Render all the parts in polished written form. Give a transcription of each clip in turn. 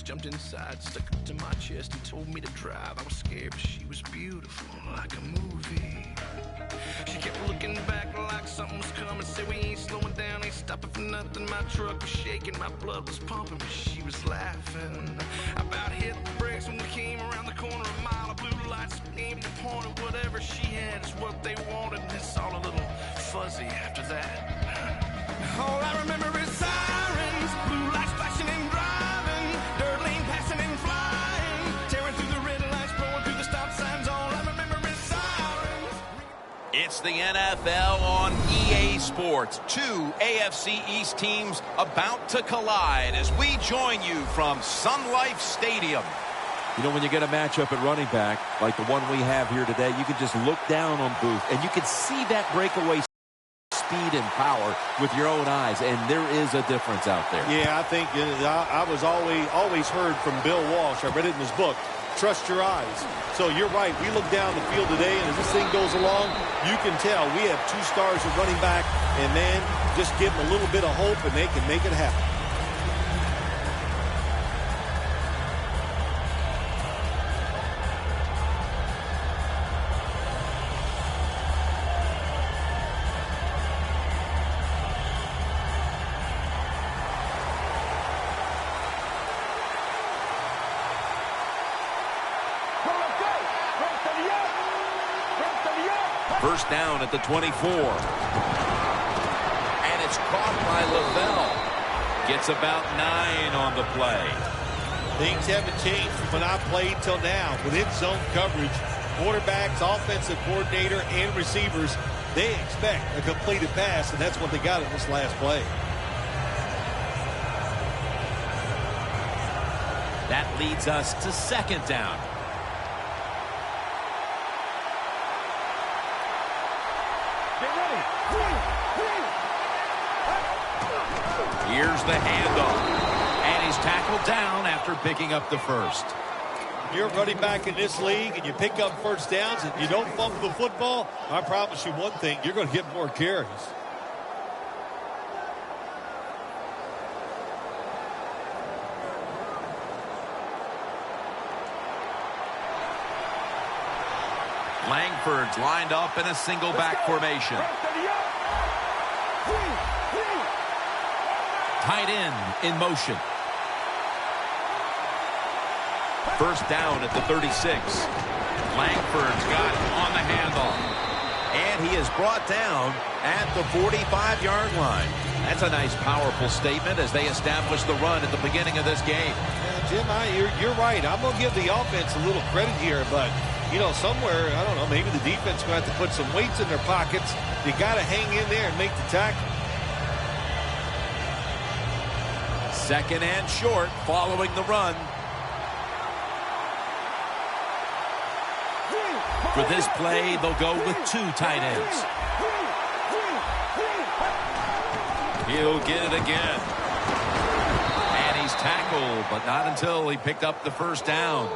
jumped inside, stuck it to my chest and told me to drive. I was scared, but she was beautiful, like a movie. She kept looking back like something was coming. Said we ain't slowing down, ain't stopping for nothing. My truck was shaking, my blood was pumping, but she was laughing. I about hit the brakes when we came around the corner. A mile of blue lights aimed and pointed. Whatever she had is what they wanted. And it's all a little fuzzy after that. All I remember is sirens, blue lights flashing and driving, dirt lane passing and flying, tearing through the red lights, blowing through the stop signs. All I remember is sirens. It's the NFL on EA Sports. Two AFC East teams about to collide as we join you from Sun Life Stadium. You know, when you get a matchup at running back like the one we have here today, you can just look down on Booth and you can see that breakaway speed and power with your own eyes, and there is a difference out there. Yeah, I think I was always heard from Bill Walsh. I read it in his book. Trust your eyes. So you're right. We look down the field today, and as this thing goes along, you can tell we have two stars at running back, and man, just give them a little bit of hope, and they can make it happen. First down at the 24. And it's caught by Lavelle. Gets about 9 on the play. Things haven't changed from when I played till now. With in-zone coverage, quarterbacks, offensive coordinator, and receivers, they expect a completed pass, and that's what they got in this last play. That leads us to second down. Here's the handoff. And he's tackled down after picking up the first. You're running back in this league and you pick up first downs and you don't fumble the football, I promise you one thing, you're going to get more carries. Langford's lined up in a single back formation. Tight end in motion. First down at the 36. Langford's got it on the handoff. And he is brought down at the 45-yard line. That's a nice, powerful statement as they establish the run at the beginning of this game. Yeah, Jim, you're right. I'm going to give the offense a little credit here, but, you know, somewhere, I don't know, maybe the defense is going to have to put some weights in their pockets. You got to hang in there and make the tackle. Second and short following the run. For this play, they'll go with two tight ends. He'll get it again. And he's tackled, but not until he picked up the first down.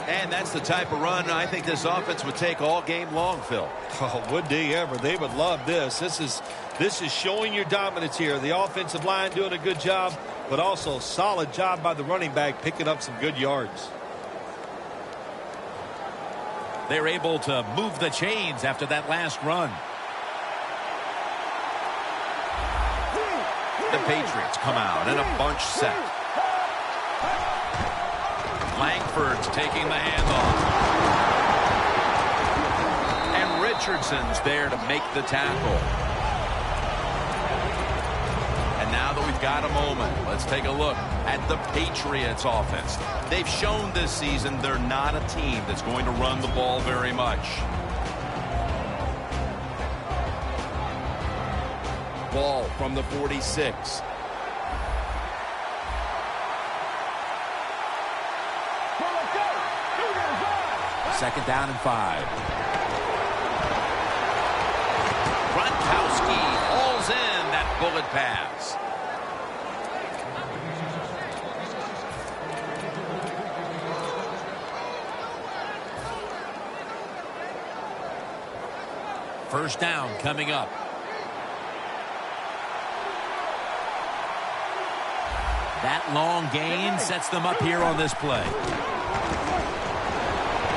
And that's the type of run I think this offense would take all game long, Phil. Oh, would they ever? They would love this. This is showing your dominance here. The offensive line doing a good job, but also solid job by the running back picking up some good yards. They're able to move the chains after that last run. The Patriots come out in a bunch set. Langford's taking the handoff. And Richardson's there to make the tackle. And now that we've got a moment, let's take a look at the Patriots offense. They've shown this season they're not a team that's going to run the ball very much. Ball from the 46. Second down and 5. Gronkowski hauls in that bullet pass. First down coming up. That long gain sets them up here on this play.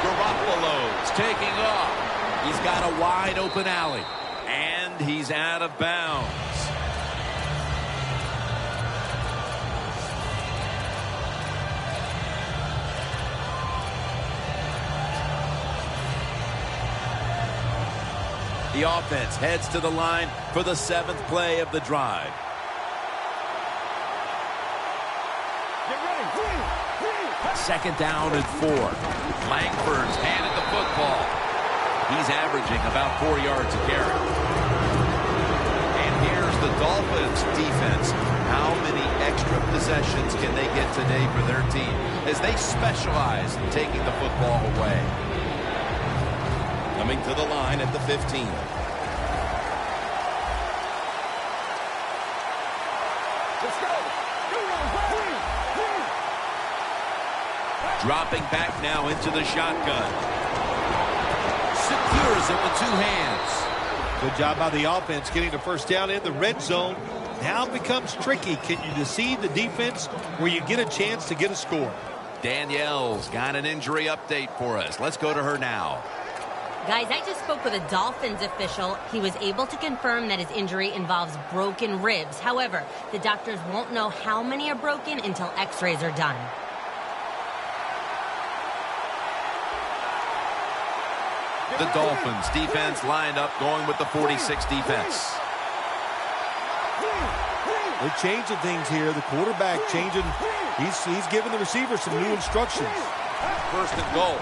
Garoppolo's taking off. He's got a wide open alley. And he's out of bounds. The offense heads to the line for the 7th play of the drive. Second down and 4. Langford's handed the football. He's averaging about 4 yards a carry. And here's the Dolphins defense. How many extra possessions can they get today for their team as they specialize in taking the football away? Coming to the line at the 15. Let's go. Dropping back now into the shotgun. Secures it with 2 hands. Good job by the offense getting the first down in the red zone. Now it becomes tricky. Can you deceive the defense where you get a chance to get a score? Danielle's got an injury update for us. Let's go to her now. Guys, I just spoke with a Dolphins official. He was able to confirm that his injury involves broken ribs. However, the doctors won't know how many are broken until x-rays are done. The Dolphins defense lined up going with the 46 defense. They're changing things here. The quarterback changing. He's giving the receiver some new instructions. First and goal.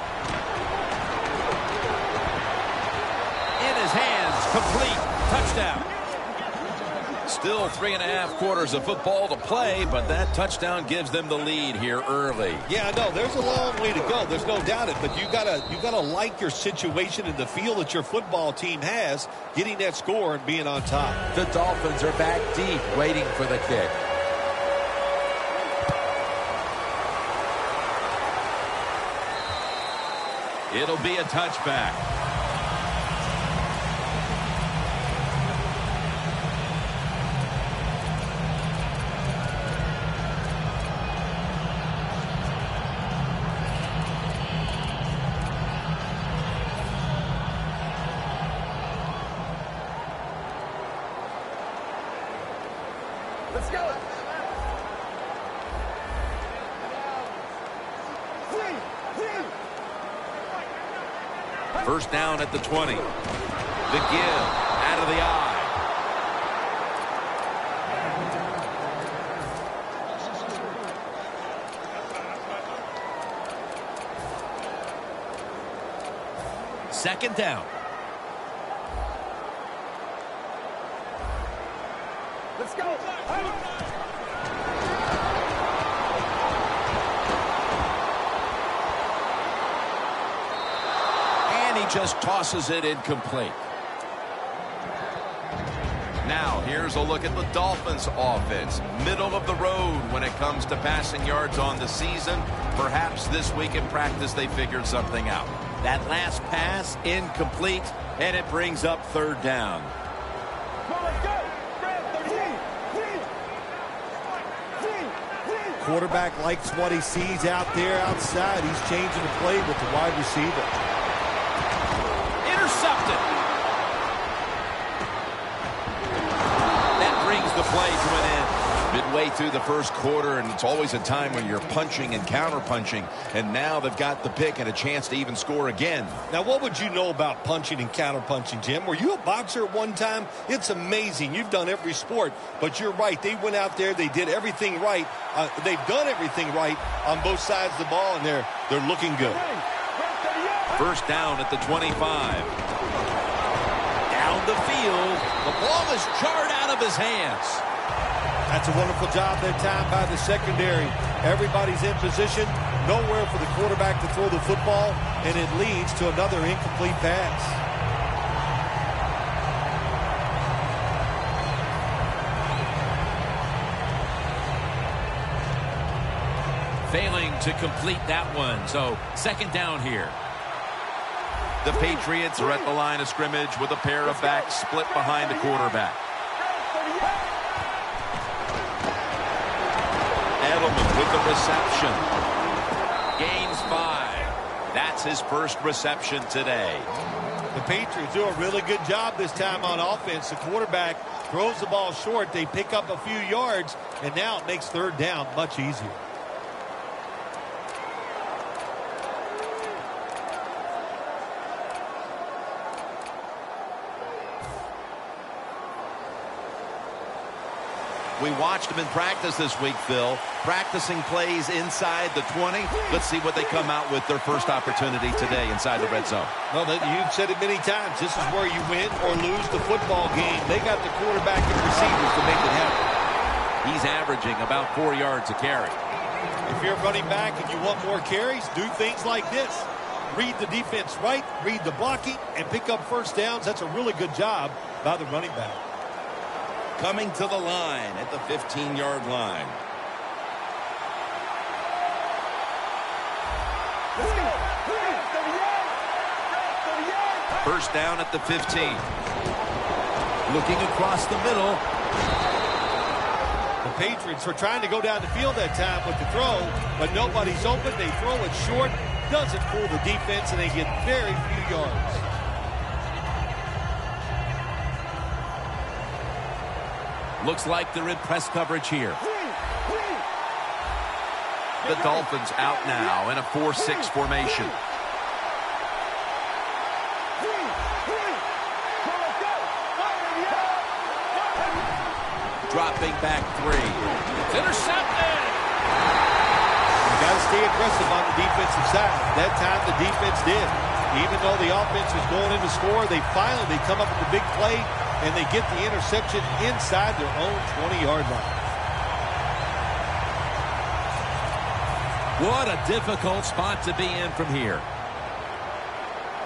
In his hands, complete, touchdown. Still 3.5 quarters of football to play, but that touchdown gives them the lead here early. Yeah, I know. There's a long way to go. There's no doubt it. But you gotta like your situation and the feel that your football team has, getting that score and being on top. The Dolphins are back deep, waiting for the kick. It'll be a touchback. Let's go. First down at the 20. The give out of the eye. Second down. Let's go. Just tosses it incomplete. Now, here's a look at the Dolphins offense. Middle of the road when it comes to passing yards on the season. Perhaps this week in practice they figured something out. That last pass, incomplete, and it brings up third down. Quarterback likes what he sees out there outside. He's changing the play with the wide receiver. Intercepted. That brings the play to an end. Midway through the first quarter, and it's always a time when you're punching and counter-punching, and now they've got the pick and a chance to even score again. Now, what would you know about punching and counter-punching, Jim? Were you a boxer at one time? It's amazing. You've done every sport, but you're right. They went out there. They did everything right. They've done everything right on both sides of the ball, and they're looking good. First down at the 25. Down the field. The ball is jarred out of his hands. That's a wonderful job that time by the secondary. Everybody's in position. Nowhere for the quarterback to throw the football, and it leads to another incomplete pass. Failing to complete that one, so second down here. The Patriots are at the line of scrimmage with a pair of backs split behind the quarterback. the reception. Gains 5. That's his first reception today. The Patriots do a really good job this time on offense. The quarterback throws the ball short. They pick up a few yards, and now it makes third down much easier. We watched them in practice this week, Phil. Practicing plays inside the 20. Let's see what they come out with their first opportunity today inside the red zone. Well, you've said it many times. This is where you win or lose the football game. They got the quarterback and receivers to make it happen. He's averaging about 4 yards a carry. If you're running back and you want more carries, do things like this. Read the defense right, read the blocking, and pick up first downs. That's a really good job by the running back. Coming to the line at the 15-yard line. First down at the 15. Looking across the middle. The Patriots were trying to go down the field that time with the throw, but nobody's open. They throw it short. Doesn't fool the defense, and they get very few yards. Looks like they're in press coverage here. The Dolphins out now in a 4-6 formation. Dropping back 3. It's intercepted! You got to stay aggressive on the defensive side. That time the defense did. Even though the offense was going in to score, they finally come up with the big play, and they get the interception inside their own 20-yard line. What a difficult spot to be in from here.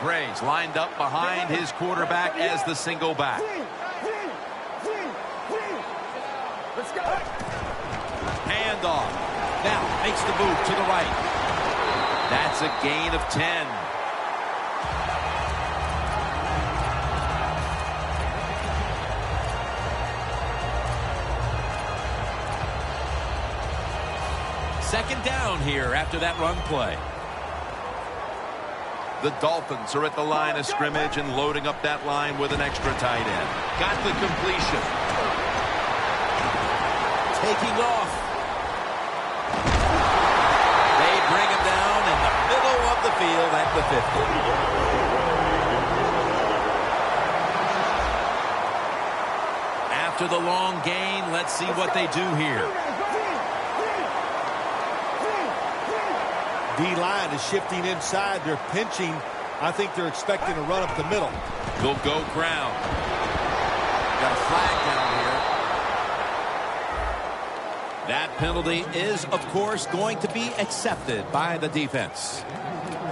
Gray's lined up behind his quarterback as the single back. Let's go. Handoff. Now makes the move to the right. That's a gain of 10. Second down here after that run play. The Dolphins are at the line of scrimmage and loading up that line with an extra tight end. Got the completion. Taking off. They bring him down in the middle of the field at the 50. After the long gain, let's see what they do here. D-line is shifting inside. They're pinching. I think they're expecting to run up the middle. They'll go ground. Got a flag down here. That penalty is, of course, going to be accepted by the defense.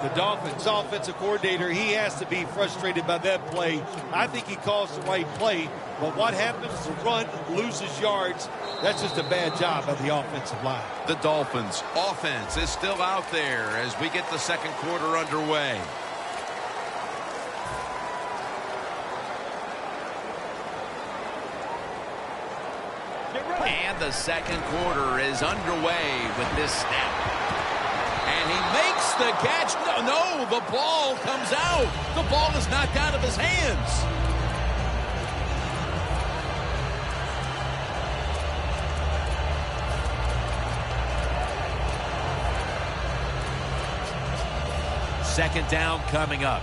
The Dolphins offensive coordinator, he has to be frustrated by that play. I think he calls the right play, but what happens is the run loses yards. That's just a bad job by the offensive line. The Dolphins offense is still out there as we get the second quarter underway. And the second quarter is underway with this snap. And he makes the catch. No, the ball comes out. The ball is knocked out of his hands. Second down coming up.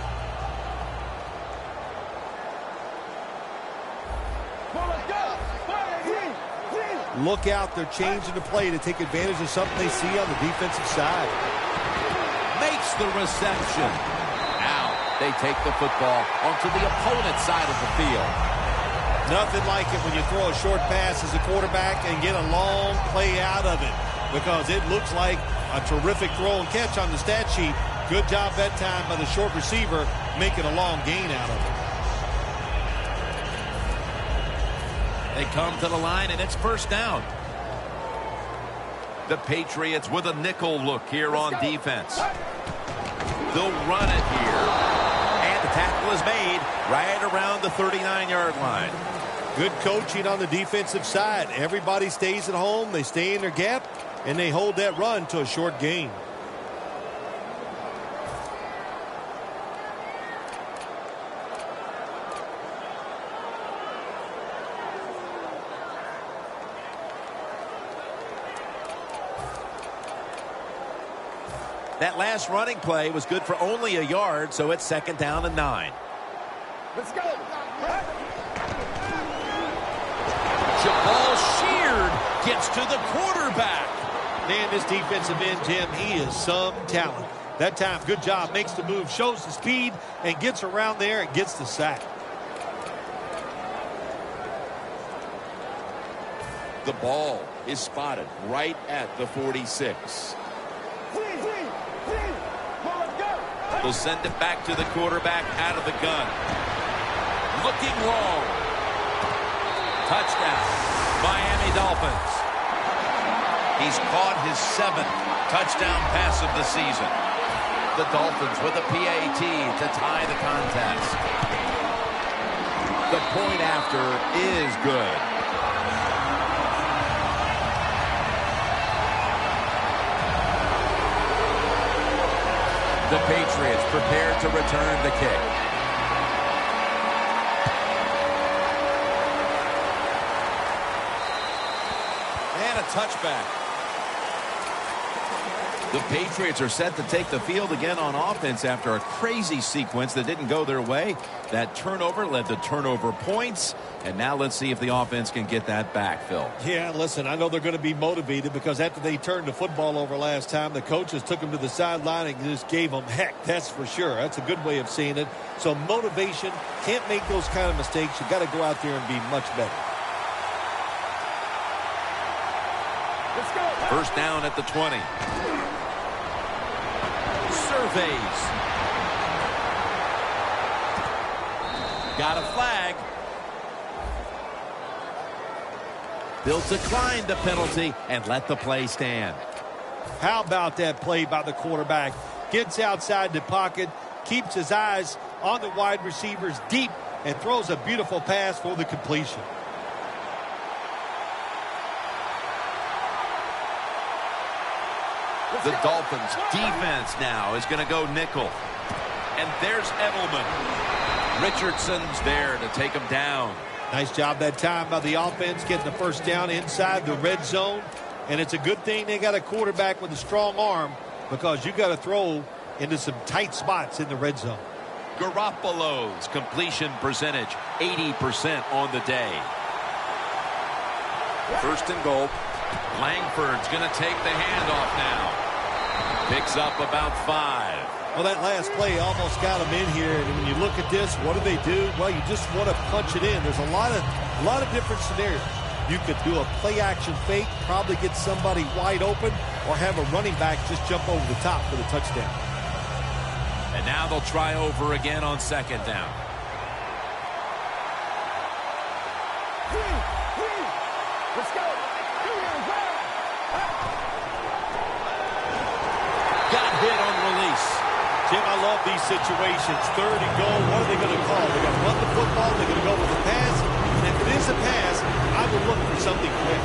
Look out, they're changing the play to take advantage of something they see on the defensive side. Makes the reception. Now they take the football onto the opponent's side of the field. Nothing like it when you throw a short pass as a quarterback and get a long play out of it, because it looks like a terrific throw and catch on the stat sheet. Good job that time by the short receiver, making a long gain out of it. They come to the line, and it's first down. The Patriots with a nickel look here on defense. They'll run it here. And the tackle is made right around the 39-yard line. Good coaching on the defensive side. Everybody stays at home. They stay in their gap, and they hold that run to a short gain. That last running play was good for only a yard, so it's 2nd down and 9. Let's go. Jamal Sheard gets to the quarterback. Man, this defensive end, Jim, he is some talent. That time, good job, makes the move, shows the speed, and gets around there and gets the sack. The ball is spotted right at the 46. They'll send it back to the quarterback out of the gun. Looking long. Touchdown, Miami Dolphins. He's caught his 7th touchdown pass of the season. The Dolphins with a PAT to tie the contest. The point after is good. The Patriots prepared to return the kick. And a touchback. The Patriots are set to take the field again on offense after a crazy sequence that didn't go their way. That turnover led to turnover points. And now let's see if the offense can get that back, Phil. Yeah, listen, I know they're going to be motivated because after they turned the football over last time, the coaches took them to the sideline and just gave them heck, that's for sure. That's a good way of seeing it. So motivation, can't make those kind of mistakes. You've got to go out there and be much better. Let's go. 1st down at the 20. Surveys. Got a flag. They'll decline the penalty and let the play stand. How about that play by the quarterback? Gets outside the pocket, keeps his eyes on the wide receivers deep, and throws a beautiful pass for the completion. The Dolphins defense now is going to go nickel. And there's Edelman. Richardson's there to take him down. Nice job that time by the offense getting the 1st down inside the red zone. And it's a good thing they got a quarterback with a strong arm because you got to throw into some tight spots in the red zone. Garoppolo's completion percentage 80% on the day. 1st and goal. Langford's going to take the handoff now. Picks up about 5. Well, that last play almost got them in here. And when you look at this, what do? Well, you just want to punch it in. There's a lot of different scenarios. You could do a play action fake, probably get somebody wide open, or have a running back just jump over the top for the touchdown. And now they'll try over again on 2nd down. Let's go. Got hit on release. Jim, I love these situations. 3rd and goal. What are they going to call? They're going to run the football. They're going to go with a pass. And if it is a pass, I would look for something quick.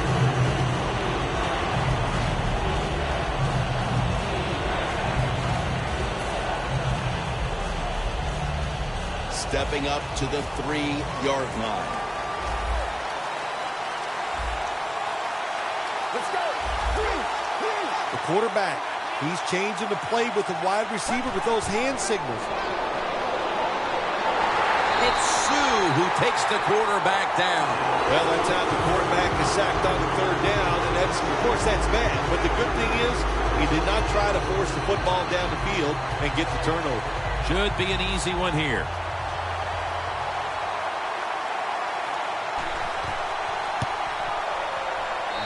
Stepping up to the 3-yard line. Let's go. The quarterback, he's changing the play with the wide receiver with those hand signals. It's Sue who takes the quarterback down. Well, that time the quarterback is sacked on the 3rd down, and that's, of course, that's bad. But the good thing is he did not try to force the football down the field and get the turnover. Should be an easy one here.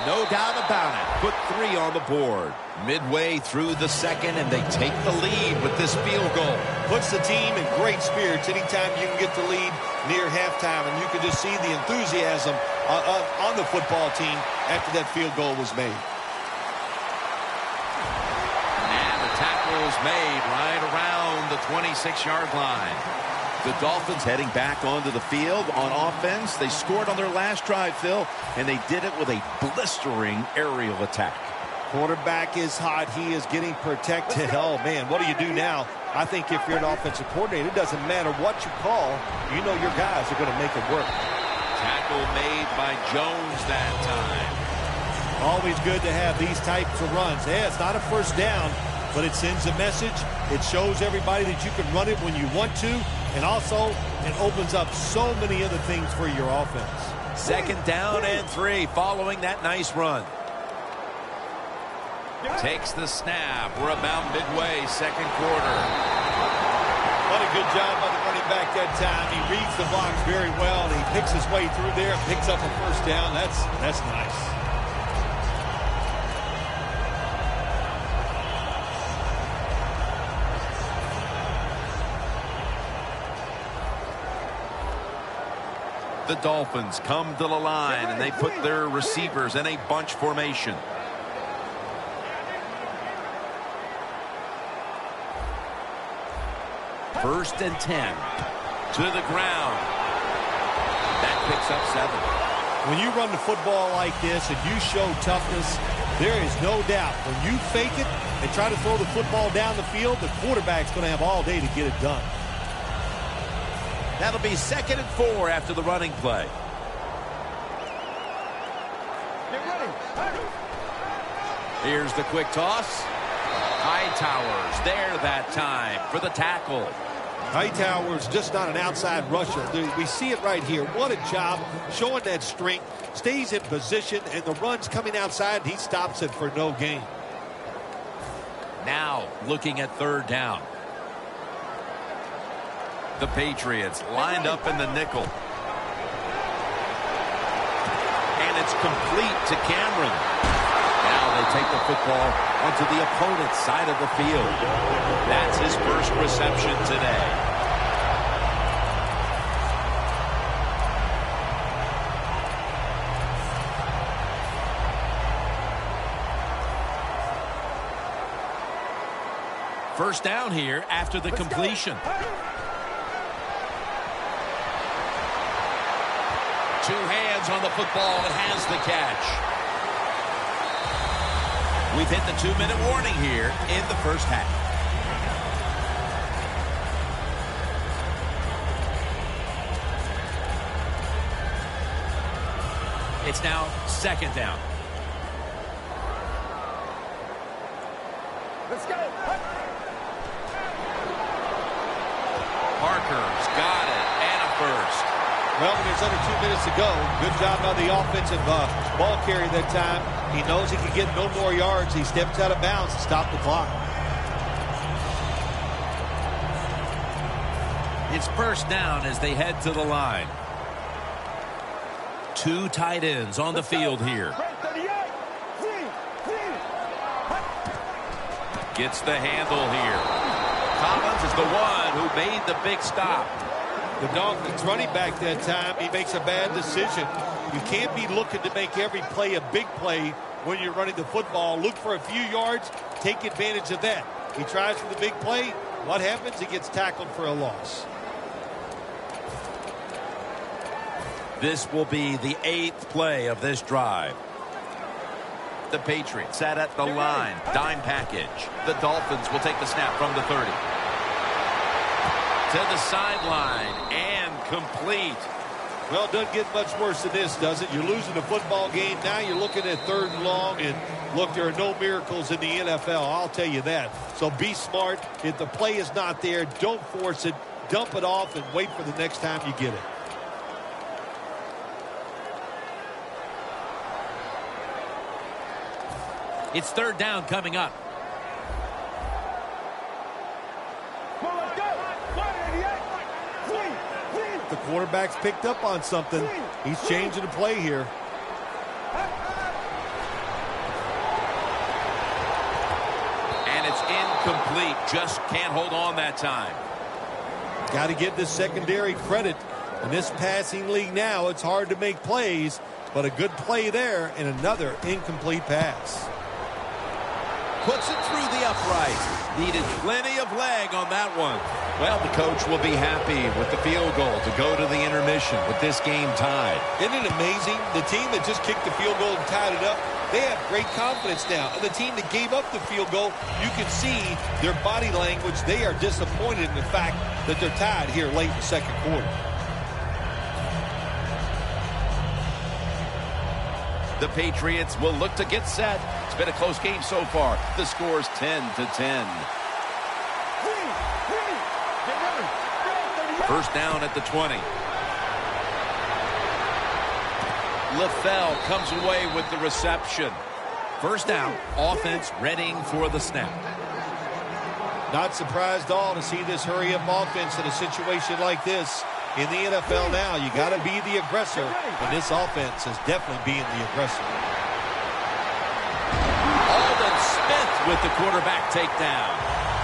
No doubt about it. Put 3 on the board. Midway through the 2nd, and they take the lead with this field goal. Puts the team in great spirits anytime you can get the lead near halftime, and you can just see the enthusiasm on the football team after that field goal was made. And the tackle is made right around the 26-yard line. The Dolphins heading back onto the field on offense. They scored on their last drive, Phil, and they did it with a blistering aerial attack. Quarterback is hot. He is getting protected. Oh, man, what do you do now? I think if you're an offensive coordinator, it doesn't matter what you call. You know your guys are going to make it work. Tackle made by Jones that time. Always good to have these types of runs. Yeah, it's not a first down, but it sends a message. It shows everybody that you can run it when you want to, and also it opens up so many other things for your offense. 2nd down and 3 following that nice run. Takes the snap. We're about midway, 2nd quarter. What a good job by the running back that time. He reads the box very well, and he picks his way through there and picks up a first down. That's nice. The Dolphins come to the line, and they put their receivers in a bunch formation. First and 10. To the ground. That picks up 7. When you run the football like this and you show toughness, there is no doubt when you fake it and try to throw the football down the field, the quarterback's going to have all day to get it done. That'll be 2nd and 4 after the running play. Get ready. Here's the quick toss. Hightower's there that time for the tackle. Hightower's just not an outside rusher. We see it right here. What a job showing that strength. Stays in position, and the run's coming outside, and he stops it for no gain. Now looking at 3rd down. The Patriots lined up in the nickel. And it's complete to Cameron. Now they take the football onto the opponent's side of the field. That's his first reception today. First down here after the completion. Two hands on the football and has the catch. We've hit the 2-minute warning here in the first half. It's now 2nd down. Let's go. Parker's got it and a first. Well, when there's under 2 minutes to go, good job by the offensive ball carrier that time. He knows he can get no more yards. He steps out of bounds to stop the clock. It's first down as they head to the line. 2 tight ends on the field here. Gets the handle here. Collins is the one who made the big stop. The Dolphins running back that time, he makes a bad decision. You can't be looking to make every play a big play when you're running the football. Look for a few yards, take advantage of that. He tries for the big play. What happens? He gets tackled for a loss. This will be the 8th play of this drive. The Patriots sat at the line. Dime package. The Dolphins will take the snap from the 30. To the sideline and complete. Well, it doesn't get much worse than this, does it? You're losing the football game. Now you're looking at 3rd and long. And look, there are no miracles in the NFL. I'll tell you that. So be smart. If the play is not there, don't force it. Dump it off and wait for the next time you get it. It's 3rd down coming up. The quarterback's picked up on something. He's changing the play here. And it's incomplete. Just can't hold on that time. Got to give this secondary credit. In this passing league now, it's hard to make plays, but a good play there and another incomplete pass. Puts it through the upright. Needed plenty of leg on that one. Well, the coach will be happy with the field goal to go to the intermission with this game tied. Isn't it amazing? The team that just kicked the field goal and tied it up, they have great confidence now. And the team that gave up the field goal, you can see their body language. They are disappointed in the fact that they're tied here late in the second quarter. The Patriots will look to get set. It's been a close game so far. The score's 10-10. First down at the 20. LaFell comes away with the reception. First down, offense readying for the snap. Not surprised at all to see this hurry-up offense in a situation like this. In the NFL now, you got to be the aggressor, and this offense is definitely being the aggressor. Aldon Smith with the quarterback takedown.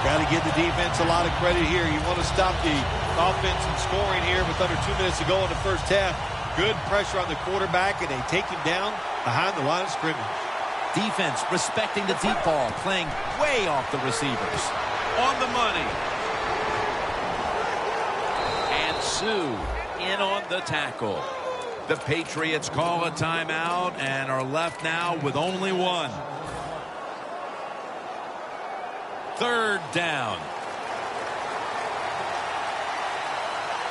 Got to give the defense a lot of credit here. You want to stop the offense from scoring here with under 2 minutes to go in the first half. Good pressure on the quarterback, and they take him down behind the line of scrimmage. Defense respecting the deep ball, playing way off the receivers. On the money. And Sue in on the tackle. The Patriots call a timeout and are left now with only one. Third down.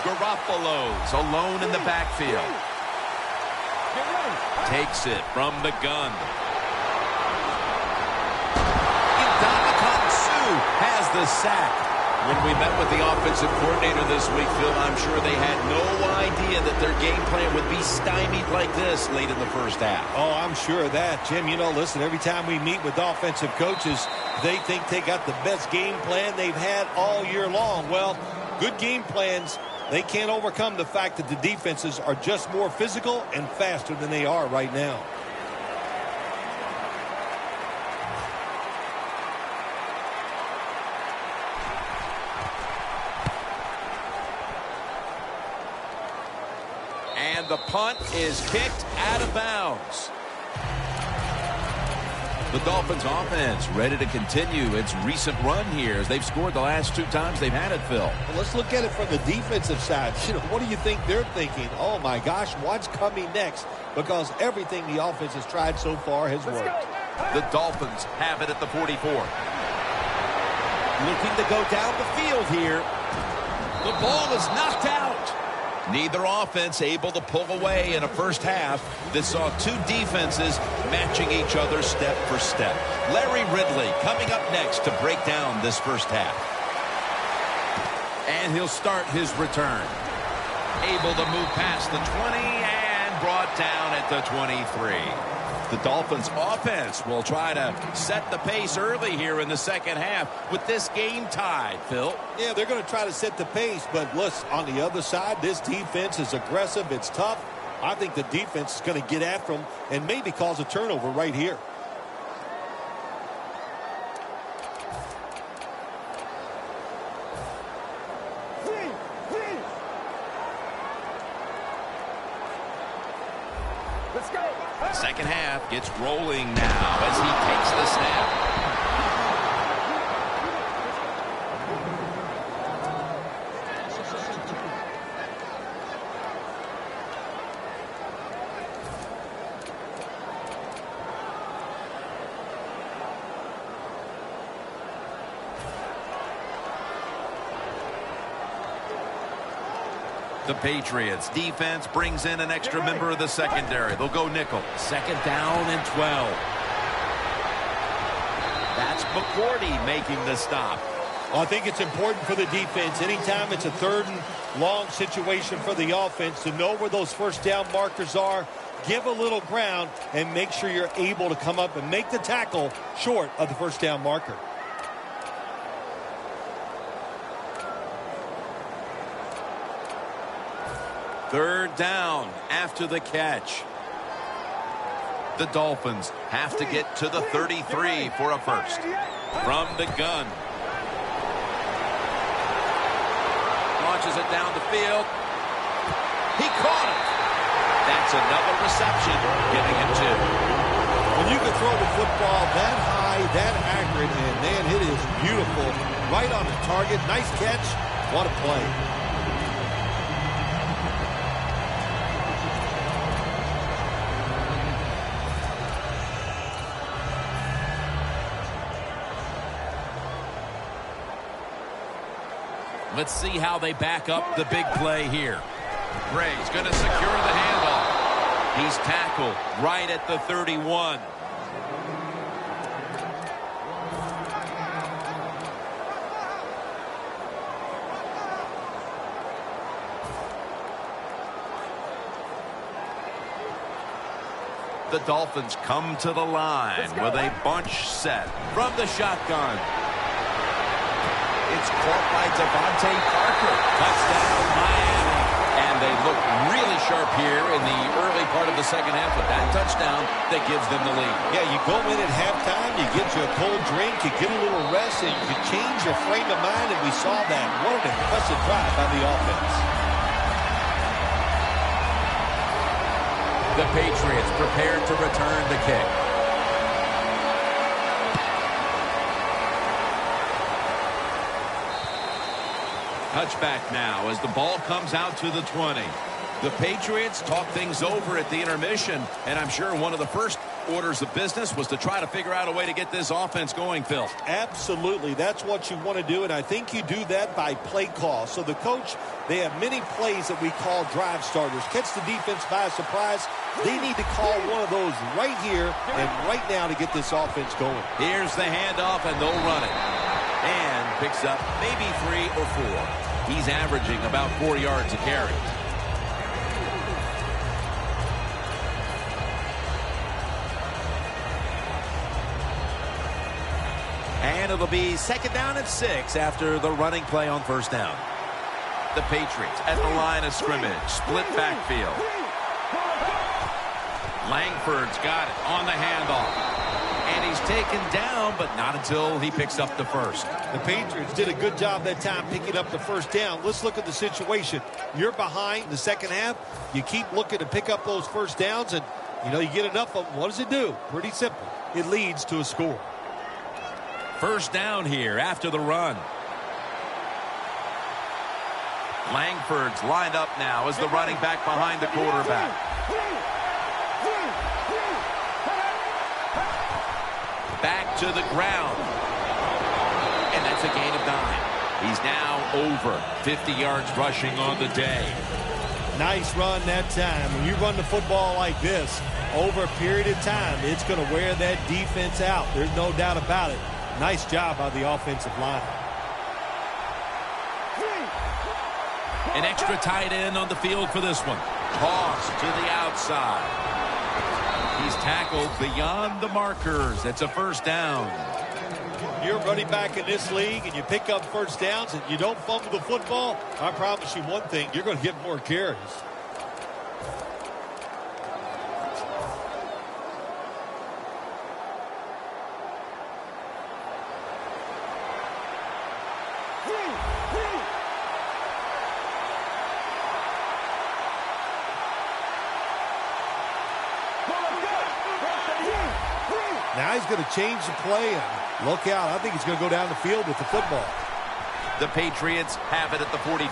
Garoppolo's alone in the backfield. Takes it from the gun. Ndamukong Suh has the sack. When we met with the offensive coordinator this week, Phil, I'm sure they had no idea that their game plan would be stymied like this late in the first half. Oh, I'm sure of that. Jim, you know, listen, every time we meet with offensive coaches, they think they got the best game plan they've had all year long. Well, good game plans, they can't overcome the fact that the defenses are just more physical and faster than they are right now. And the punt is kicked out of bounds. The Dolphins offense ready to continue its recent run here as they've scored the last 2 times they've had it, Phil. Well, let's look at it from the defensive side. You know, what do you think they're thinking? Oh, my gosh, what's coming next? Because everything the offense has tried so far has worked. The Dolphins have it at the 44. Looking to go down the field here. The ball is knocked out. Neither offense able to pull away in a first half that saw 2 defenses matching each other step for step. Larry Ridley coming up next to break down this first half. And he'll start his return. Able to move past the 20 and brought down at the 23. The Dolphins offense will try to set the pace early here in the second half with this game tied, Phil. Yeah, they're going to try to set the pace, but listen, on the other side, this defense is aggressive. It's tough. I think the defense is going to get after them and maybe cause a turnover right here. Let's go. Second half gets rolling now as he takes the snap. The Patriots defense brings in an extra member of the secondary. They'll go nickel. Second down and 12. That's McCourty making the stop. Well, I think it's important for the defense. Anytime it's a 3rd and long situation for the offense to know where those first down markers are, give a little ground, and make sure you're able to come up and make the tackle short of the first down marker. Third down after the catch. The Dolphins have to get to the 33 for a first. From the gun. Launches it down the field. He caught it. That's another reception, giving him 2. When you can throw the football that high, that accurate, and man, it is beautiful. Right on the target. Nice catch. What a play. Let's see how they back up the big play here. Gray's going to secure the handoff. He's tackled right at the 31. The Dolphins come to the line with a bunch set from the shotgun. It's caught by Devontae Parker. Touchdown, Miami. And they look really sharp here in the early part of the second half with that touchdown that gives them the lead. Yeah, you go in at halftime, you get you a cold drink, you get a little rest, and you change your frame of mind, and we saw that. What an impressive drive by the offense. The Patriots prepared to return the kick. Touchback now as the ball comes out to the 20. The Patriots talk things over at the intermission, and I'm sure one of the first orders of business was to try to figure out a way to get this offense going, Phil. Absolutely. That's what you want to do, and I think you do that by play call. So the coach, they have many plays that we call drive starters. Catch the defense by surprise. They need to call one of those right here and right now to get this offense going. Here's the handoff, and they'll run it. And picks up maybe 3 or 4. He's averaging about 4 yards a carry. And it'll be 2nd down and 6 after the running play on 1st down. The Patriots at the line of scrimmage. Split backfield. Langford's got it on the handoff. And he's taken down, but not until he picks up the first. The Patriots did a good job that time picking up the 1st down. Let's look at the situation. You're behind the second half. You keep looking to pick up those 1st downs, and, you get enough of them. What does it do? Pretty simple. It leads to a score. 1st down here after the run. Langford's lined up now as the running back behind the quarterback. Back to the ground. And that's a gain of 9. He's now over 50 yards rushing on the day. Nice run that time. When you run the football like this, over a period of time, it's going to wear that defense out. There's no doubt about it. Nice job by the offensive line. An extra tight end on the field for this one. Toss to the outside. He's tackled beyond the markers. That's a 1st down. You're running back in this league and you pick up 1st downs and you don't fumble the football, I promise you one thing, you're going to get more carries. Now he's going to change the play, and look out. I think he's going to go down the field with the football. The Patriots have it at the 44.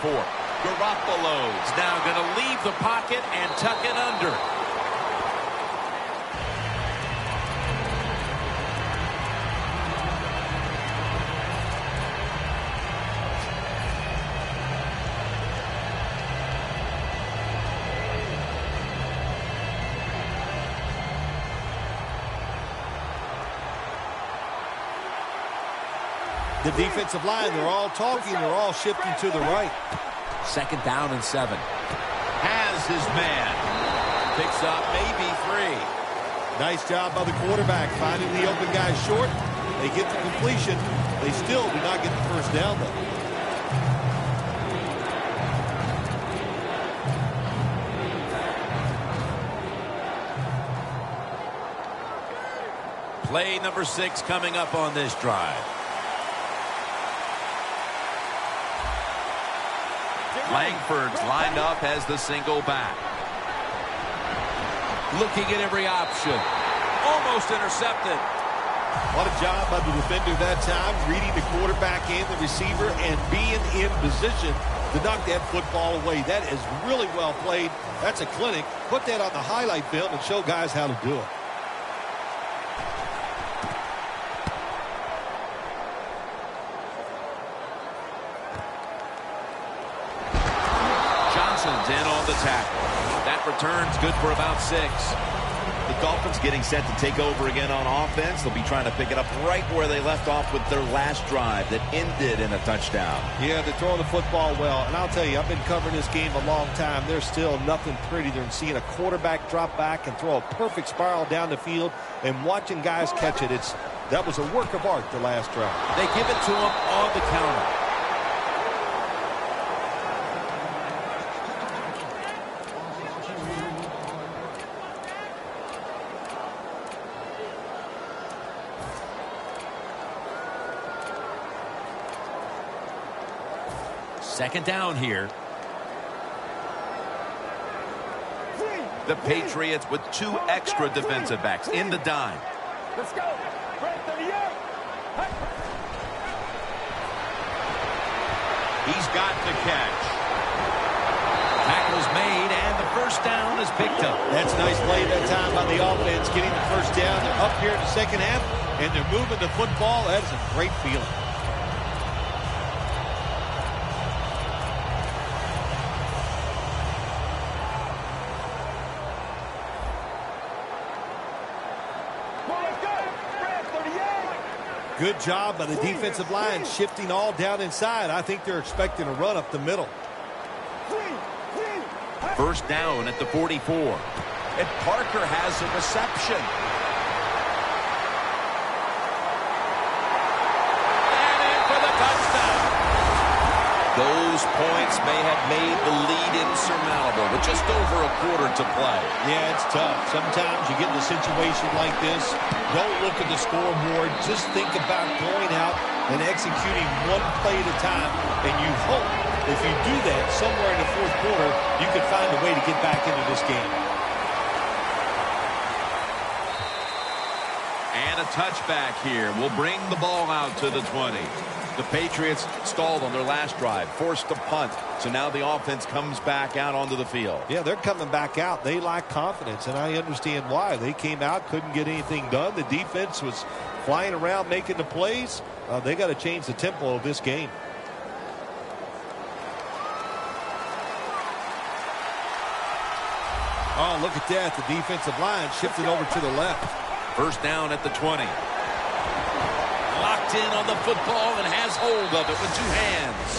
Garoppolo's now going to leave the pocket and tuck it under. The defensive line, they're all talking. They're all shifting to the right. 2nd down and 7. Has his man. Picks up maybe 3. Nice job by the quarterback finding the open guy short. They get the completion. They still do not get the 1st down, though. Play number 6 coming up on this drive. Langford's lined up as the single back. Looking at every option. Almost intercepted. What a job by the defender that time, reading the quarterback and the receiver and being in position to knock that football away. That is really well played. That's a clinic. Put that on the highlight film and show guys how to do it. Johnson's in on the tackle. That return's good for about 6. The Dolphins getting set to take over again on offense. They'll be trying to pick it up right where they left off with their last drive that ended in a touchdown. Yeah, they're throwing the football well. And I'll tell you, I've been covering this game a long time. There's still nothing prettier than seeing a quarterback drop back and throw a perfect spiral down the field and watching guys catch it. That was a work of art the last drive. They give it to him on the counter. Second down here. The Patriots with 2 extra defensive backs in the dime. Let's go. Red 38. He's got the catch. Tackle's made, and the first down is picked up. That's a nice play that time by the offense, getting the first down. They're up here in the second half, and they're moving the football. That is a great feeling. Good job by the defensive line, shifting all down inside. I think they're expecting a run up the middle. First down at the 44. And Parker has a reception. And in for the touchdown. Those points may have made the lead insurmountable with just over a quarter to play. Yeah, it's tough. Sometimes you get in a situation like this, don't look at the scoreboard. Just think about going out and executing one play at a time. And you hope if you do that somewhere in the fourth quarter, you can find a way to get back into this game. And a touchback here will bring the ball out to the 20. The Patriots stalled on their last drive, forced to punt. So now the offense comes back out onto the field. Yeah, they're coming back out. They lack confidence, and I understand why. They came out, couldn't get anything done. The defense was flying around making the plays. They got to change the tempo of this game. Oh, look at that. The defensive line shifted over to the left. First down at the 20. Locked in on the football and has hold of it with 2 hands.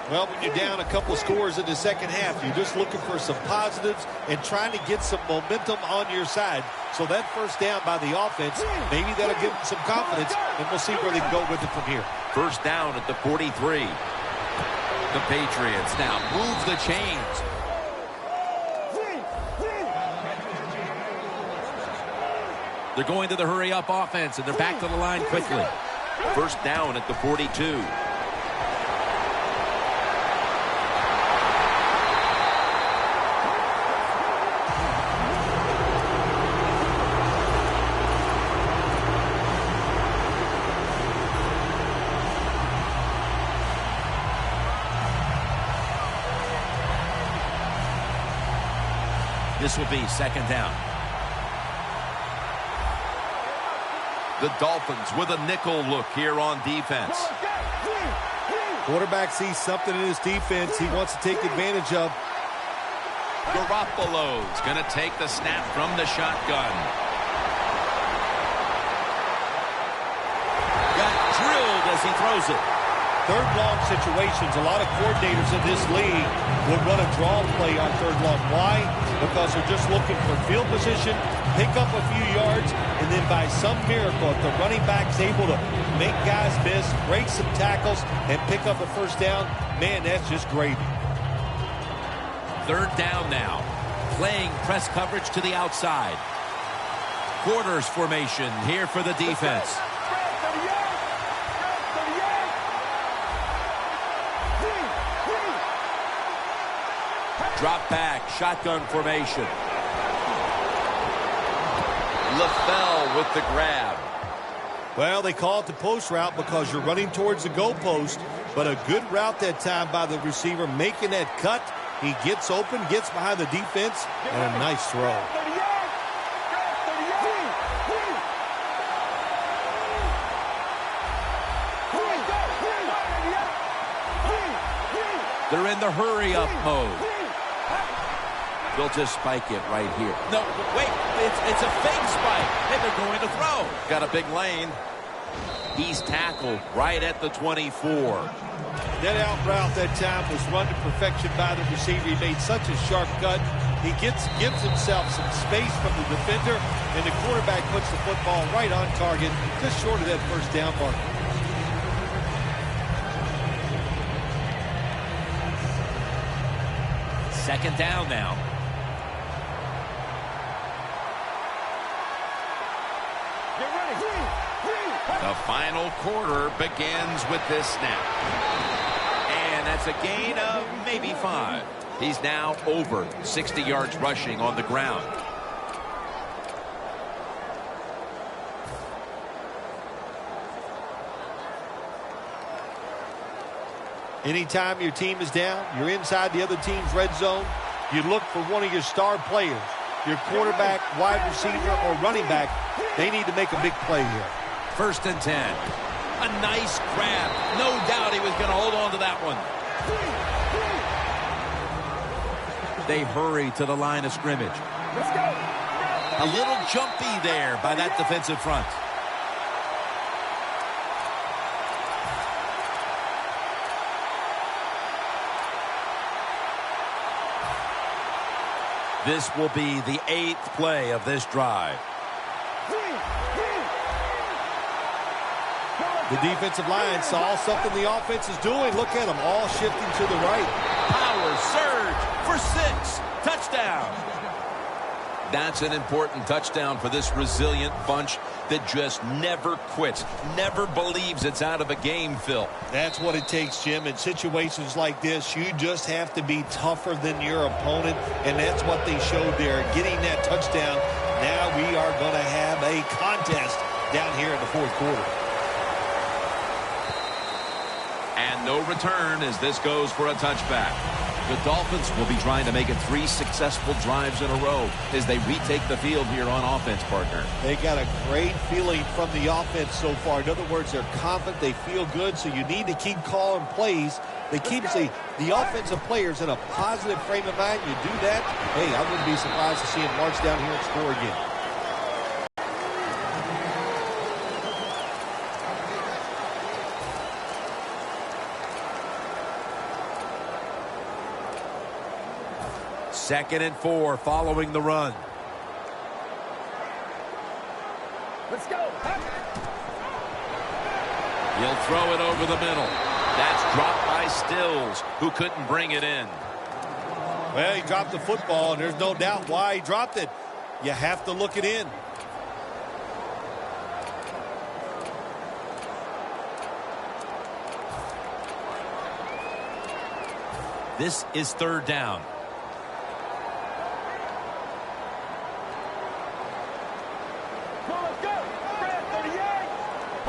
Well, when you're down a couple scores in the second half, you're just looking for some positives and trying to get some momentum on your side. So that first down by the offense, maybe that'll give them some confidence, and we'll see where they can go with it from here. First down at the 43. The Patriots now move the chains. They're going to the hurry-up offense, and they're back to the line quickly. First down at the 42. This will be second down. The Dolphins with a nickel look here on defense. Quarterback sees something in his defense he wants to take advantage of. Garoppolo's going to take the snap from the shotgun. Got drilled as he throws it. Third long situations, a lot of coordinators in this league would run a draw play on third long. Why? Because they're just looking for field position, pick up a few yards, and then by some miracle, if the running back's able to make guys miss, break some tackles, and pick up a first down, man, that's just gravy. Third down now. Playing press coverage to the outside. Quarters formation here for the defense. Drop back, shotgun formation. LaFell with the grab. Well, they call it the post route because you're running towards the goal post, but a good route that time by the receiver, making that cut. He gets open, gets behind the defense, and a nice throw. They're in the hurry-up mode. They'll just spike it right here. No, wait, it's a fake spike. Hey, they're going to throw. Got a big lane. He's tackled right at the 24. That out route that time was run to perfection by the receiver. He made such a sharp cut. He gives himself some space from the defender, and the quarterback puts the football right on target, just short of that first down mark. Second down now. The final quarter begins with this snap. And that's a gain of maybe 5. He's now over 60 yards rushing on the ground. Anytime your team is down, you're inside the other team's red zone, you look for one of your star players, your quarterback, wide receiver, or running back. They need to make a big play here. 1st and 10. A nice grab. No doubt he was going to hold on to that one. They hurry to the line of scrimmage. A little jumpy there by that defensive front. This will be the 8th play of this drive. The defensive line saw something the offense is doing. Look at them, all shifting to the right. Power surge for 6. Touchdown. That's an important touchdown for this resilient bunch that just never quits, never believes it's out of a game, Phil. That's what it takes, Jim. In situations like this, you just have to be tougher than your opponent, and that's what they showed there, getting that touchdown. Now we are going to have a contest down here in the 4th quarter. And no return as this goes for a touchback. The Dolphins will be trying to make it 3 successful drives in a row as they retake the field here on offense, partner. They got a great feeling from the offense so far. In other words, they're confident, they feel good, so you need to keep calling plays. They keep the offensive players in a positive frame of mind. You do that, hey, I wouldn't be surprised to see them march down here and score again. Second and 4 following the run. Let's go. He'll throw it over the middle. That's dropped by Stills, who couldn't bring it in. Well, he dropped the football, and there's no doubt why he dropped it. You have to look it in. This is 3rd down.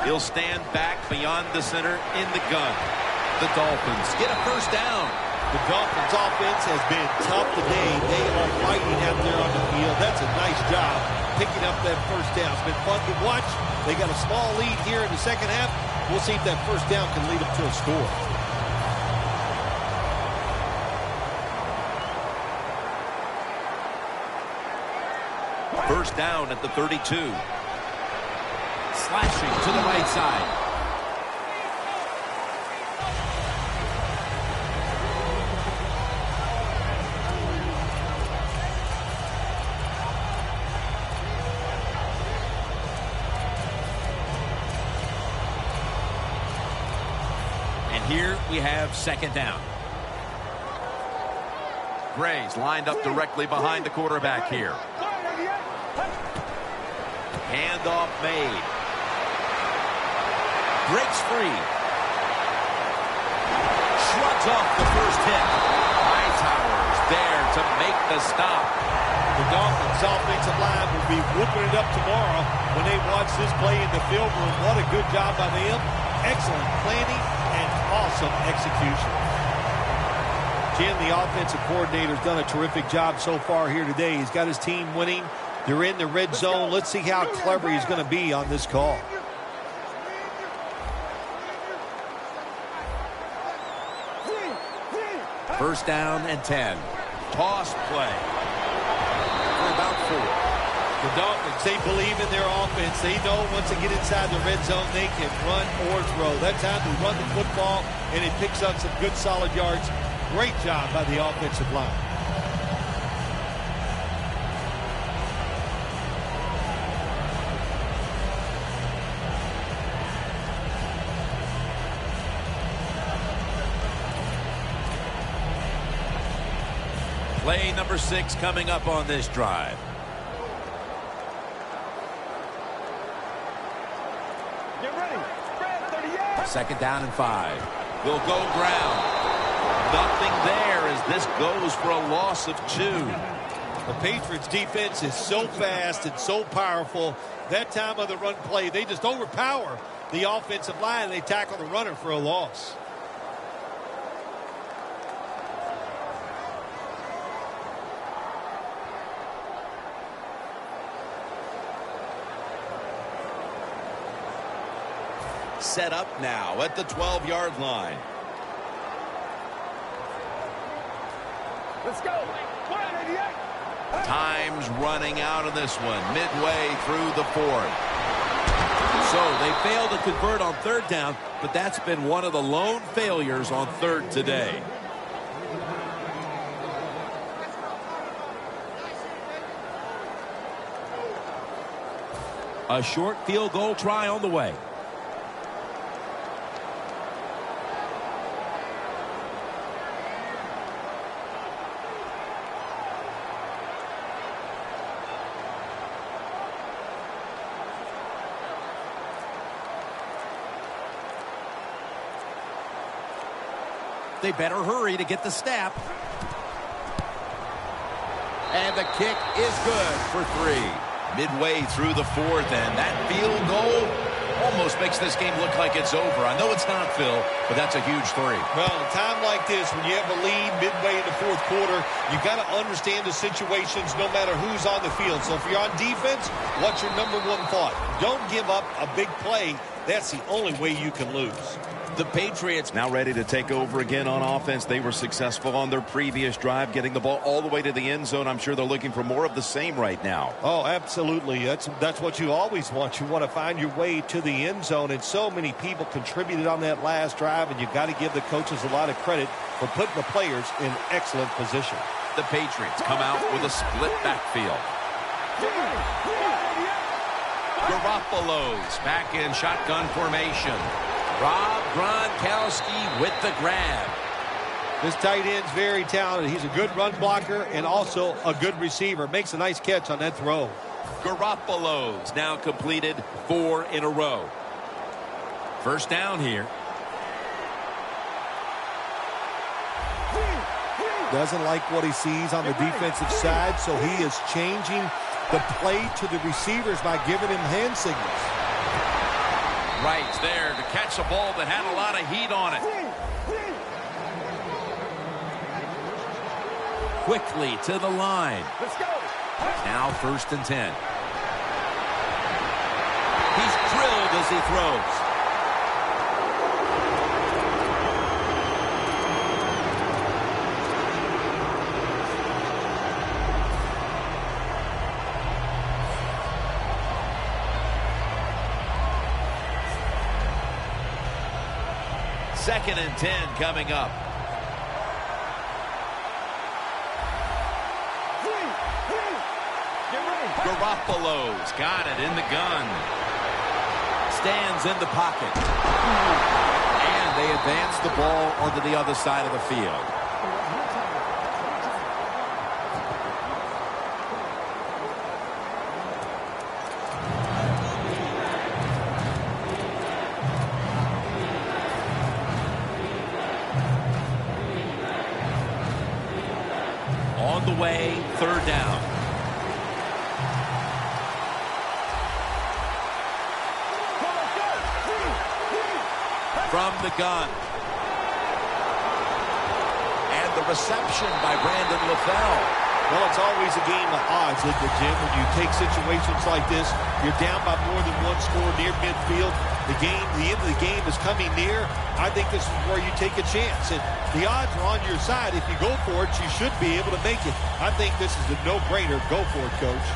He'll stand back beyond the center in the gun. The Dolphins get a 1st down. The Dolphins offense has been tough today. They are fighting out there on the field. That's a nice job picking up that 1st down. It's been fun to watch. They got a small lead here in the second half. We'll see if that 1st down can lead them to a score. First down at the 32. Slashing to the right side. And here we have 2nd down. Gray's lined up directly behind the quarterback here. Handoff made. Breaks free. Shrugs off the first hit. Hightower's there to make the stop. The Dolphins offensive line will be whooping it up tomorrow when they watch watched this play in the film room. What a good job by them. Excellent planning and awesome execution. Jim, the offensive coordinator, has done a terrific job so far here today. He's got his team winning. They're in the red zone. Let's see how clever he's going to be on this call. First down and 10. Toss play for about 4. The Dolphins, they believe in their offense. They know once they get inside the red zone, they can run or throw. That time they run the football, and it picks up some good solid yards. Great job by the offensive line. Play number 6 coming up on this drive. Get ready. Spread 38. Second down and 5. Will go ground. Nothing there as this goes for a loss of 2. The Patriots defense is so fast and so powerful. That time of the run play, they just overpower the offensive line, and they tackle the runner for a loss. Set up now at the 12-yard line. Let's go. 188. Time's running out of this one, midway through the 4th. So they failed to convert on third down, but that's been one of the lone failures on third today. A short field goal try on the way. They better hurry to get the snap. And the kick is good for 3. Midway through the 4th, and that field goal almost makes this game look like it's over. I know it's not, Phil, but that's a huge 3. Well, in a time like this, when you have a lead midway in the 4th quarter, you got to understand the situations no matter who's on the field. So if you're on defense, what's your number one thought? Don't give up a big play. That's the only way you can lose. The Patriots now ready to take over again on offense. They were successful on their previous drive, getting the ball all the way to the end zone. I'm sure they're looking for more of the same right now. Oh, absolutely. That's what you always want. You want to find your way to the end zone, and so many people contributed on that last drive, and you've got to give the coaches a lot of credit for putting the players in excellent position. The Patriots come out with a split backfield. Garoppolo's back in shotgun formation. Rob Gronkowski with the grab. This tight end's very talented. He's a good run blocker and also a good receiver. Makes a nice catch on that throw. Garoppolo's now completed 4 in a row. First down here. Doesn't like what he sees on the defensive side, so he is changing the play to the receivers by giving him hand signals. Right there to catch a ball that had a lot of heat on it. Quickly to the line. Let's go. Now first and 10. He's drilled as he throws. Second and 10 coming up. Garoppolo's got it in the gun. Stands in the pocket. And they advance the ball onto the other side of the field. On the way, third down. from the gun. And the reception by Brandon LaFell. Well, it's always a game of odds, isn't it, Jim? When you take situations like this, you're down by more than one score near midfield. The end of the game is coming near. I think this is where you take a chance. And the odds are on your side. If you go for it, you should be able to make it. I think this is a no-brainer. Go for it, Coach.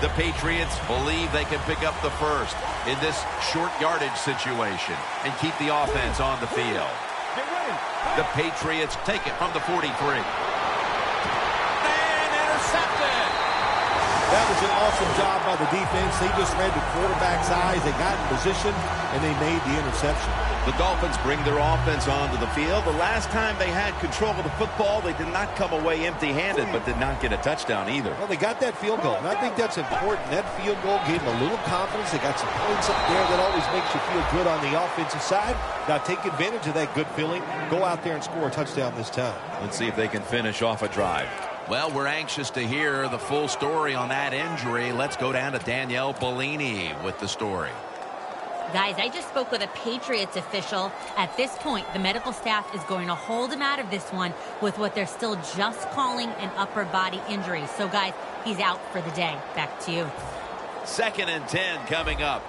The Patriots believe they can pick up the first in this short yardage situation and keep the offense on the field. The Patriots take it from the 43. And intercepted. That was an awesome job by the defense. They just read the quarterback's eyes. They got in position, and they made the interception. The Dolphins bring their offense onto the field. The last time they had control of the football, they did not come away empty-handed, but did not get a touchdown either. Well, they got that field goal, and I think that's important. That field goal gave them a little confidence. They got some points up there that always makes you feel good on the offensive side. Now take advantage of that good feeling. Go out there and score a touchdown this time. Let's see if they can finish off a drive. Well, we're anxious to hear the full story on that injury. Let's go down to Danielle Bellini with the story. Guys, I just spoke with a Patriots official. At this point, the medical staff is going to hold him out of this one with what they're still just calling an upper body injury. So, guys, he's out for the day. Back to you. 2nd and 10 coming up.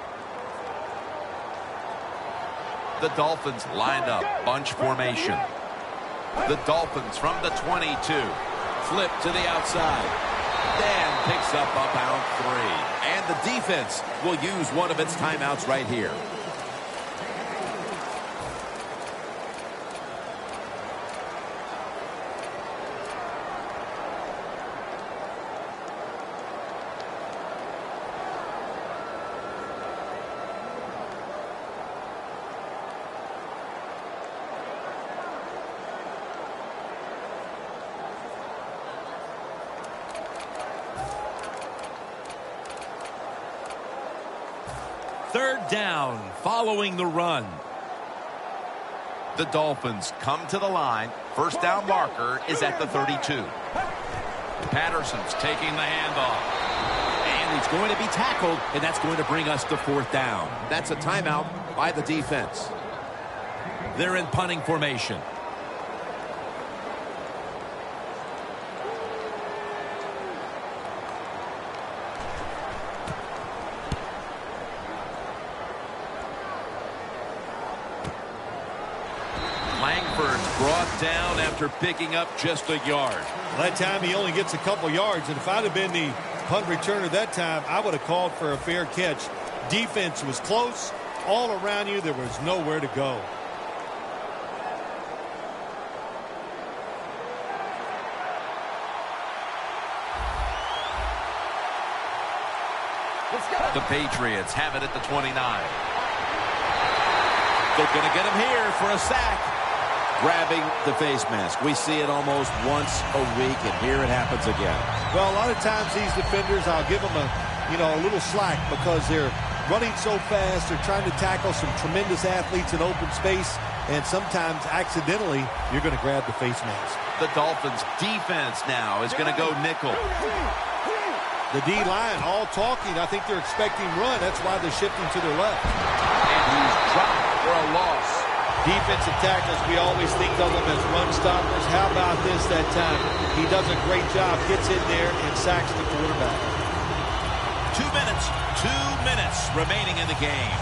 The Dolphins lined up, bunch formation. The Dolphins from the 22. Flip to the outside. Dan picks up about 3. And the defense will use one of its timeouts right here. Third down following the run. The Dolphins come to the line. First down marker is at the 32. Patterson's taking the handoff. And he's going to be tackled, and that's going to bring us to 4th down. That's a timeout by the defense. They're in punting formation. Brought down after picking up just a yard. That time he only gets a couple yards, and if I'd have been the punt returner that time, I would have called for a fair catch. Defense was close. All around you, there was nowhere to go. The Patriots have it at the 29. They're going to get him here for a sack. Grabbing the face mask. We see it almost once a week, and here it happens again. Well, a lot of times these defenders, I'll give them a little slack because they're running so fast. They're trying to tackle some tremendous athletes in open space, and sometimes accidentally you're going to grab the face mask. The Dolphins defense now is going to go nickel. The D-line all talking. I think they're expecting run. That's why they're shifting to their left. And he's dropped for a loss. Defensive tackles, we always think of them as run stoppers. How about this that time? He does a great job, gets in there, and sacks the quarterback. 2 minutes remaining in the game.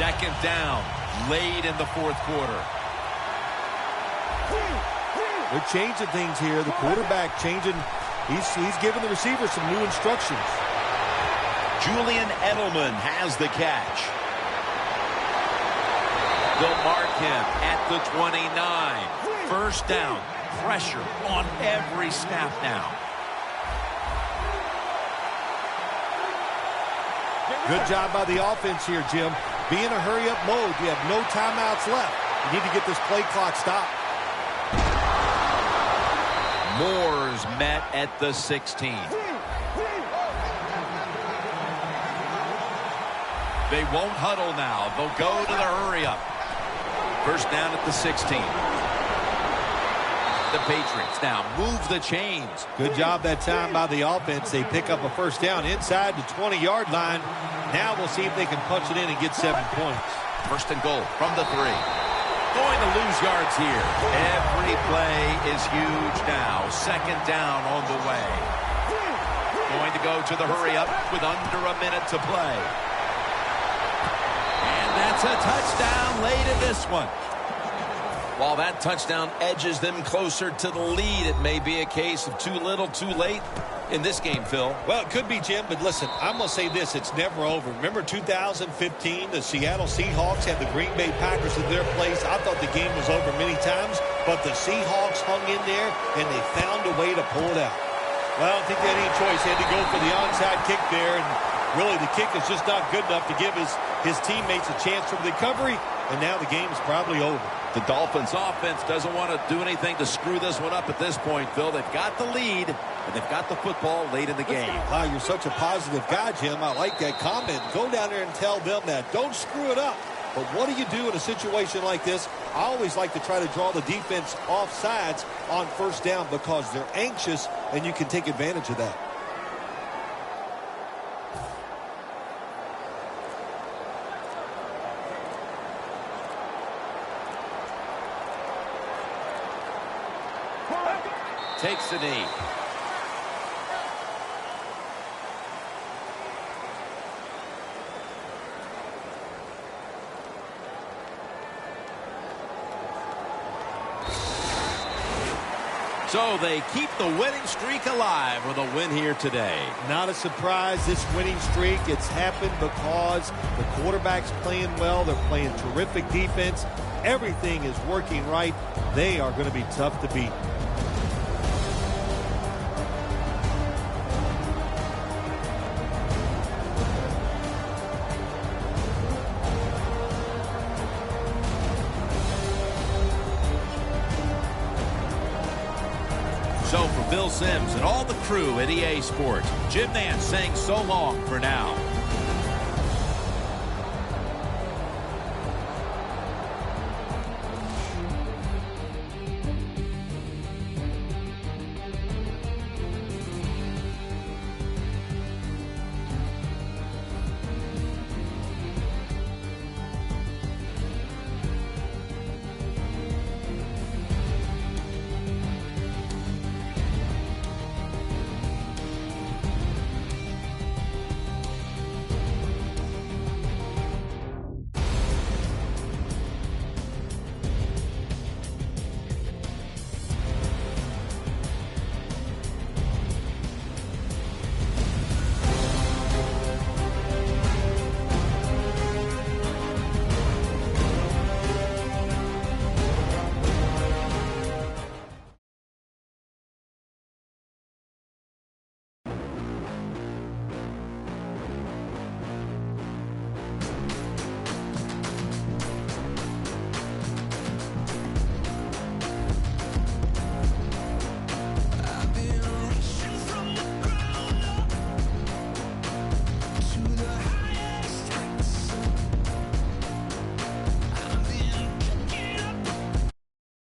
Second down, late in the 4th quarter. They're changing things here. The quarterback changing. He's giving the receiver some new instructions. Julian Edelman has the catch. They'll mark him at the 29. First down. Pressure on every snap now. Good job by the offense here, Jim. Be in a hurry-up mode. You have no timeouts left. You need to get this play clock stopped. Moore's met at the 16. They won't huddle now. They'll go to the hurry-up. First down at the 16. The Patriots now move the chains. Good job that time by the offense. They pick up a first down inside the 20-yard line. Now we'll see if they can punch it in and get 7 points. First and goal from the 3. Going to lose yards here. Every play is huge now. Second down on the way. Going to go to the hurry up with under a minute to play. And that's a touchdown late in this one. While that touchdown edges them closer to the lead, it may be a case of too little, too late in this game, Phil. Well, it could be, Jim, but listen, I'm going to say this. It's never over. Remember 2015, the Seattle Seahawks had the Green Bay Packers in their place. I thought the game was over many times, but the Seahawks hung in there, and they found a way to pull it out. Well, I don't think they had any choice. They had to go for the onside kick there, and really the kick is just not good enough to give his teammates a chance for recovery, and now the game is probably over. The Dolphins offense doesn't want to do anything to screw this one up at this point, Phil. They've got the lead, and they've got the football late in the game. Wow, you're such a positive guy, Jim. I like that comment. Go down there and tell them that. Don't screw it up. But what do you do in a situation like this? I always like to try to draw the defense off sides on first down because they're anxious, and you can take advantage of that. Takes the knee. So they keep the winning streak alive with a win here today. Not a surprise, this winning streak. It's happened because the quarterback's playing well. They're playing terrific defense. Everything is working right. They are going to be tough to beat. So for Bill Sims and all the crew at EA Sports, Jim Nantz saying so long for now.